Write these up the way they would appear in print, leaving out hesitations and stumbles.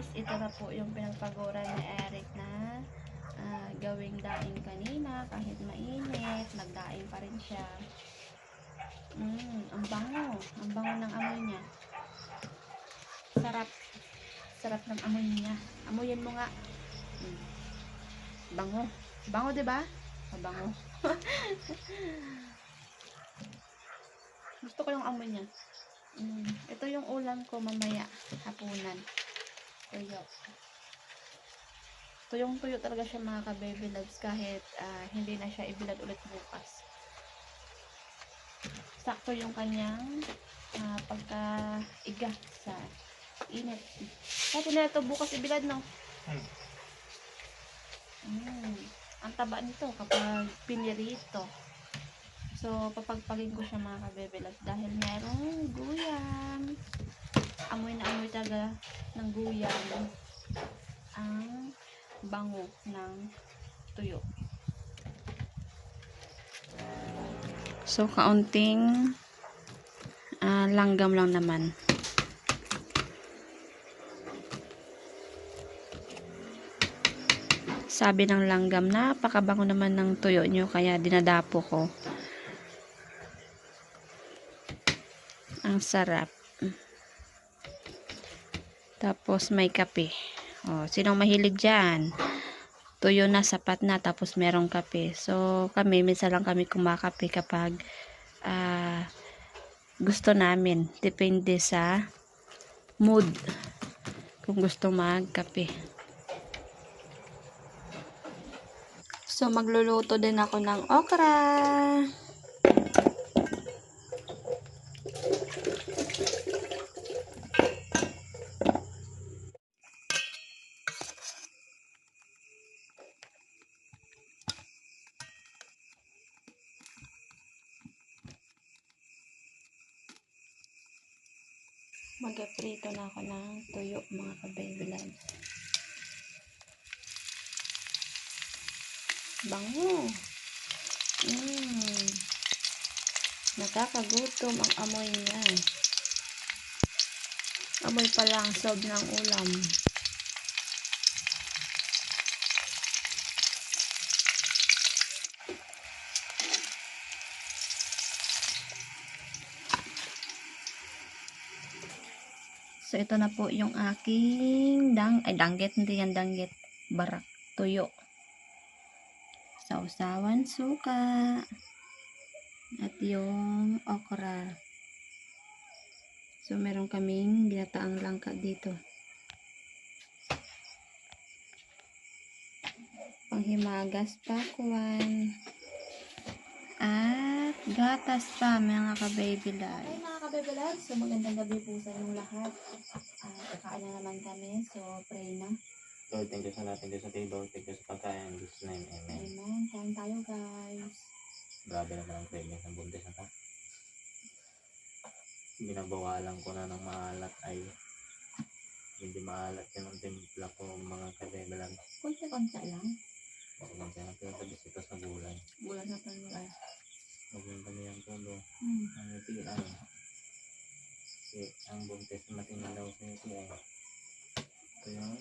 guys, ito na po yung pinagpaguran ni Eric na gawing daing kanina. Kahit mainit, nagdaing pa rin siya. Ang bango. Ang bango ng amoy niya. Sarap. Sarap ng amoy niya. Amoyin mo nga. Bango. Bango, diba? Bango. Gusto ko yung amoy niya. Ito yung ulam ko mamaya. Hapunan. Tuyo. Tuyong-tuyo talaga siya mga ka-baby loves kahit hindi na siya ibilad ulit bukas. Sakto yung kanyang pagka-iga sa init. Kahit hindi na ito bukas ibilad, no? Ang taba nito kapag pinirito. So, papagpagin ko siya mga ka-baby loves dahil merong guyam. Amoy na amoy talaga ng guyam. Ang bango ng tuyo. So, kaunting langgam lang naman. Sabi ng langgam, napakabango naman ng tuyo nyo, kaya dinadapo ko. Ang sarap. Tapos may kape. Sinong mahilig dyan? Tuyo na, sapat na, tapos merong kape. So, kami, minsan lang kami kumakape kapag gusto namin. Depende sa mood kung gusto magkape. So, magluluto din ako ng okra. Mag-prito na ako ng tuyo mga ka-baby loves. Bango. Nakakagutom ang amoy niya. Amoy pa lang, sob ng ulam. So, ito na po yung aking danggit, hindi yan danggit. Barak, tuyo. Sausawan, suka. At yung okra. So, meron kaming ginataang langka dito. Panghimagas, pakwan. At gatas pa, mga ka-baby love. Ay, mga ka-baby love. So, magandang gabi po sa inyong lahat. Kakain na naman kami. So, pray na. Lord, thank you sa lahat. Thank you sa table. Thank you sa pagkain. In Jesus' name, amen. Amen. Kain tayo, guys. Grabe naman ang cravings ng buntis na to. Binabawalan ko na ng maalat ay hindi maalat yun ang timpla ko mga kabebelan. Konti-konti lang. Huwag kaya natin sa bisita sa gulay. Gulay na tayo, guys. Huwag yung kami ang tulo. Ang ngitian. Kasi ang buntis matingin daw sa ngitian. Ito yung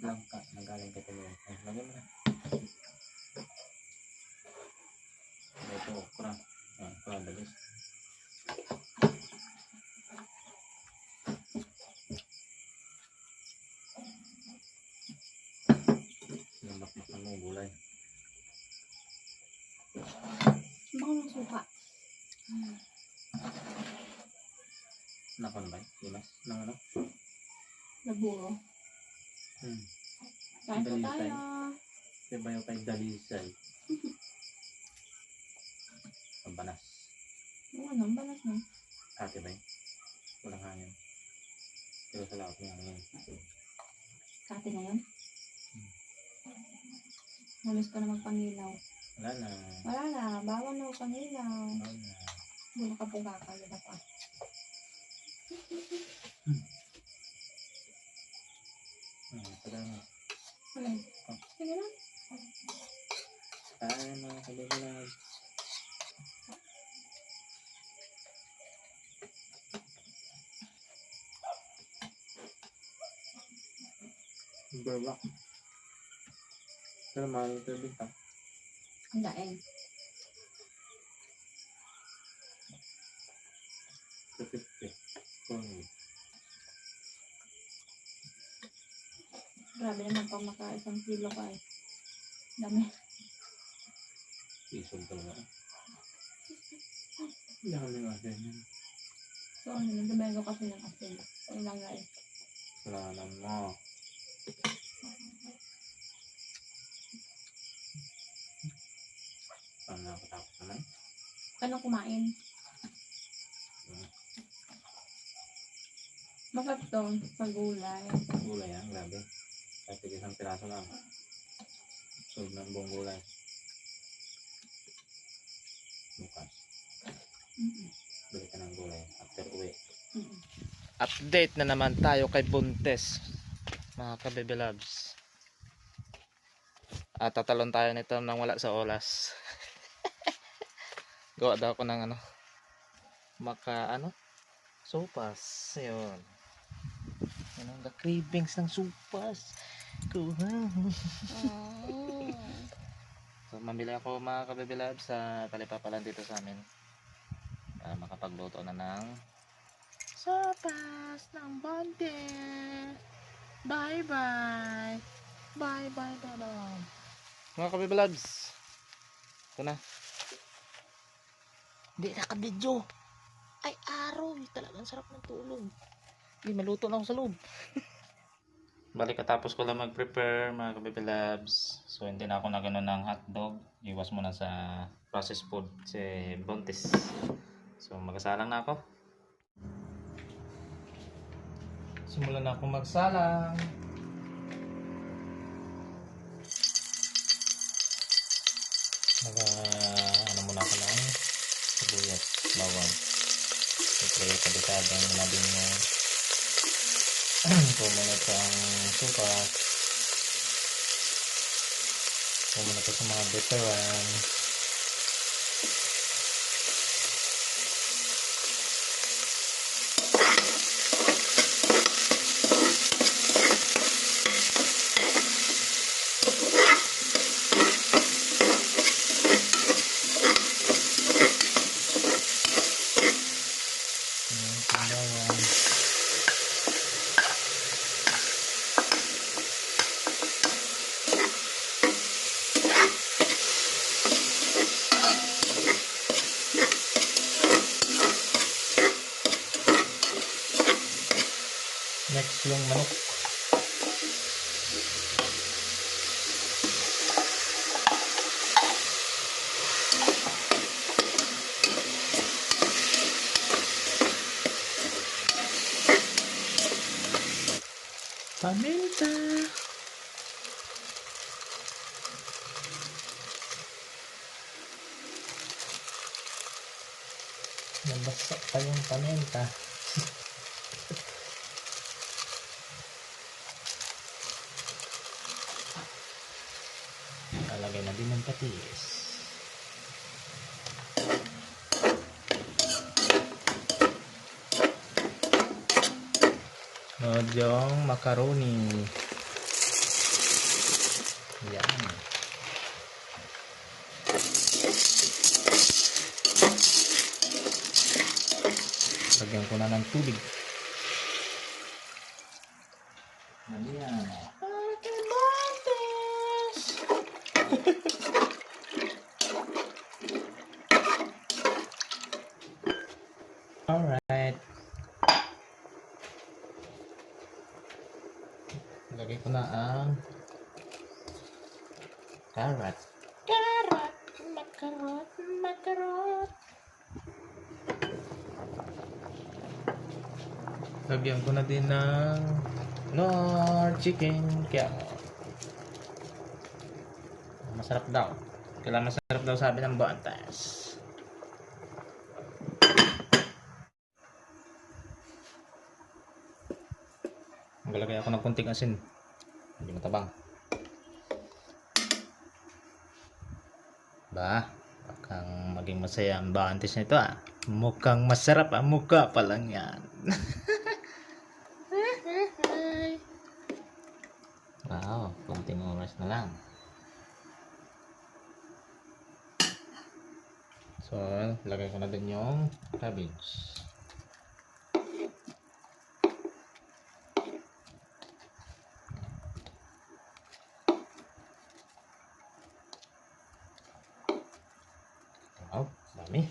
langka. Nagaling ka tuloy. Lagyan mo na. Ito, okra. Okra, dalis. Sinabak-bakan mo gulay. Baka ng suka. Nakon ba? Limas? Nang ano? Laburo. Kain po tayo. Diba yung kay Dalisay? Ang banas. Oo, ang balas na. Ate ba yun? Walang hangin. Pero sa laot ng hangin. Kati na yun? Namis ko na magpangilaw. Wala na. Wala na. Bawal na magpangilaw. Wala na. Hindi nakapugakayo na pa. Pala na. Ano? Sige na. Kaya mga kabibilag. Berwak. Pero mahal ito dito. Ang daing. 250. Hmm. Grabe naman pag maka 1 kilo ka eh. Dami. Isog talaga. Dami nga din. So, ano yun? Dumego kasi ng asin. Ang langay. Salanan mo. Paano nakatapos naman? Ano kumain? Masarap to sa gulay. Gulay yan, grabe. Kahit isang piraso lang. Sulog ng buong gulay. Bukas. Balik ka ng gulay after uwi. Update na naman tayo kay Buntes, mga ka-baby loves. At tatalon tayo nito nang wala sa oras. Gawa daw ako ng sopas. Ayun. The cravings ng sopas. Kuha. So mamili ako mga ka-baby loves sa Talipapalan dito sa amin. Makapagluto na ng sopas ng Bonte. Bye bye. Bye bye bye. Mga ka-baby loves. Ito na. Hindi naka-video. Ay araw. Talagang sarap ng tulog. Maluto na ako sa loob. Balik katapos ko lang mag-prepare mga ka-baby loves. So hindi na ako nagano ng hotdog. Iwas muna sa processed food si Bontes. So magsalang na ako. Simulan na ako magsalang. Muna ako ng sibuyas, bawang. Siyempre kabisadang nabing yung pumunod sa ang supas. Pumunod sa mga veteran. Next yung manok. Paminta. Nabasa pa yung paminta. Lalagay na din ng patis. Yung macaroni. Yan. Lagyan ko na ng tubig. Yan. Alright. Lagay ko na ang carrot. Macarot. Lagyan ko na din ng Lord chicken. Kaya masarap daw. Kailangan masarap daw sabi ng Bontes. Maglagay ako ng kunting asin. Hindi matabang. Mukhang maging masaya ang Bontes nito ah. Mukhang masarap ang mukha pa lang yan. Wow, konting oras na lang. So, lagay ko na din yung cabbage. Wow, dami.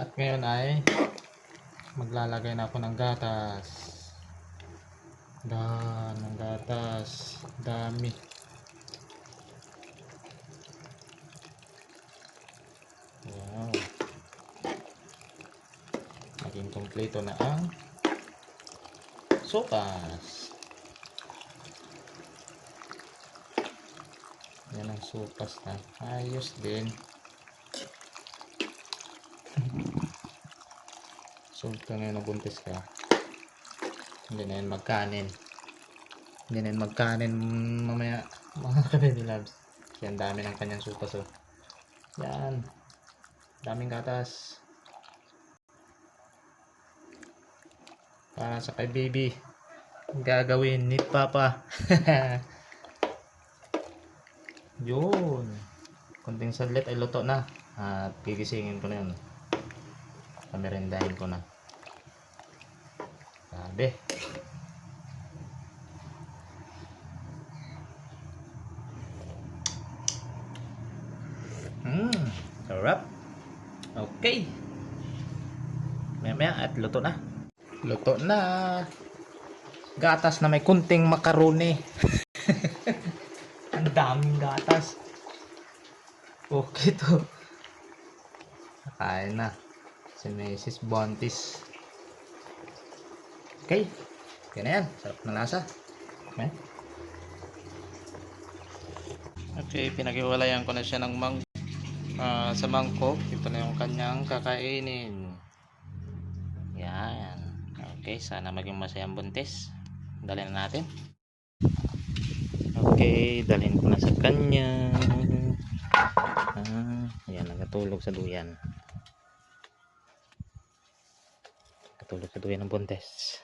At ngayon ay maglalagay na ako ng gatas. Ng gatas. Dami. Wow. Naging kompleto na ang sopas. Yan ang sopas na. Ayos din. So, ito ngayon nabuntis ka. Hindi na yan magkanin. Hindi na yan magkanin mamaya mga ka-baby loves. Yan dami ng kanyang sopas. Oh. Yan. Daming gatas. Para sa kay baby. Gagawin ni Papa. Yun. Konting saglit ay luto na. At gigisingin ko na yun. Pamirendahin ko na. Sabi. Sarap. Okay. Maya at luto na. Luto na. Gatas na may kunting makaroni. Ang daming gatas. Okay to. Kain na. Si Mrs. Bontis. Okay. Yan na yan. Sarap na lasa. Okay. Okay. Pinag-iwalayan ko na siya ng sa mangkok. Ito na yung kanyang kakainin. Yan. Okay. Sana maging masayang buntis. Dalhin na natin. Okay. Dalhin ko na sa kanya. Ayan. Nagatulog sa duyan. Natulog sa duyan ng buntis.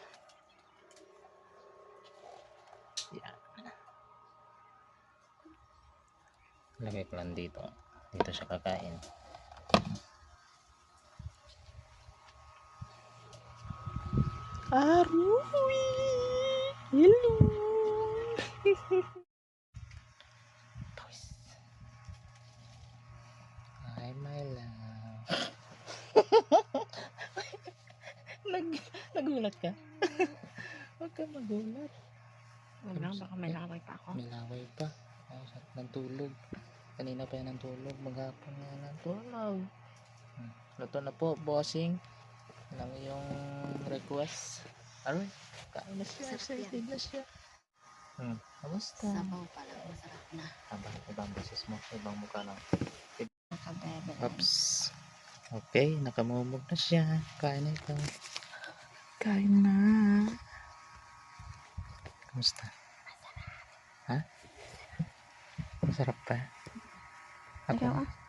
Yan. Lagay ko lang dito. Dito siya kakain. Arui! Hello! Hi, my love. Nagulat ka? Huwag ka magulat. Baka may laway pa ako. May laway pa. Ay, sarap ng tulog. Kanina pa yan ang tulog. Maghapon na yan ang tulog. Luto na po, bossing. Alam mo yung request. Aroy, kain na siya. Excited na siya. Kamusta? Sabaw pa lang. Masarap na. Ibang beses mo. Ibang mukha lang. Nakabebe. Oops. Okay, nakamumog na siya. Kain na ikaw. Kain na. Kamusta? Ha? Masarap pa?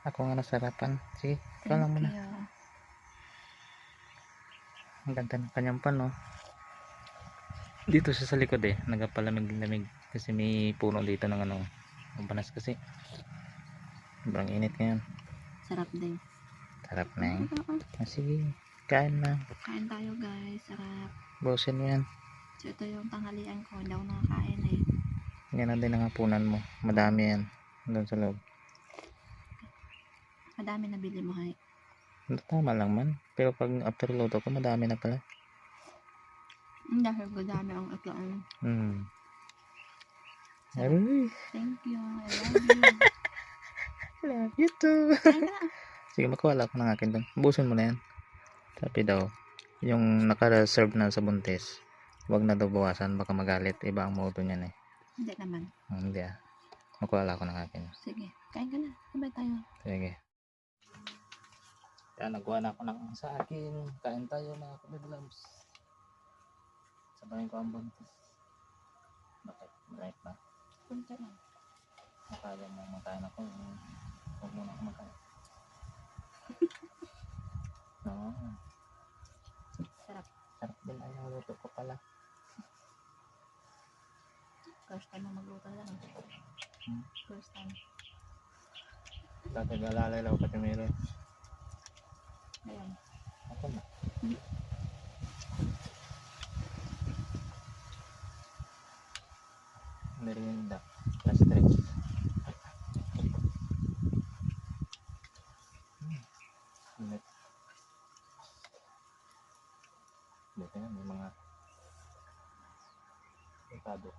Ako nga nasarapan. Sige, ikaw lang muna. Ang ganda ng kanyang pano. Dito siya sa likod nagapalamig-lamig kasi may puno dito ng ang panas kasi. Sobrang init ngayon. Sarap din. Sarap na sige, kain na. Kain tayo guys. Sarap. Bosin mo yan. So ito yung tanghalian ko. Hindi ako nakakain Yan na din ang hapunan mo. Madami yan. Doon sa loob. Madami na bili mo hay. Tama lang man. Pero pag after luto ko, madami na pala. Dahil madami ang atlaan. Aroy. Thank you. I love you. Love you too. Sige, makuwala ko ng akin doon. Busin mo na yan. Sabi daw, yung naka-reserve na sa buntis, huwag na daw bawasan. Baka magalit. Iba ang modo niyan Hindi naman. Hindi makuwala ko ng akin. Sige, kain ka na. Sabay tayo. Sige. Kaya nagawa na ako ng sa akin. Kain tayo mga ka-baby loves. Sabayin ko ang buntis. Bakit? Right na. Punta lang. Akala mo makain ako, huwag mo na kumakain. Oo, Sarap. sarap din ay ang luto ko pala. First time mo magluto lang. First time. Dati galalay lang pati meron. Ayan. Ako na. Merienda. Plus 3. Init. Dito nga may mga dekado.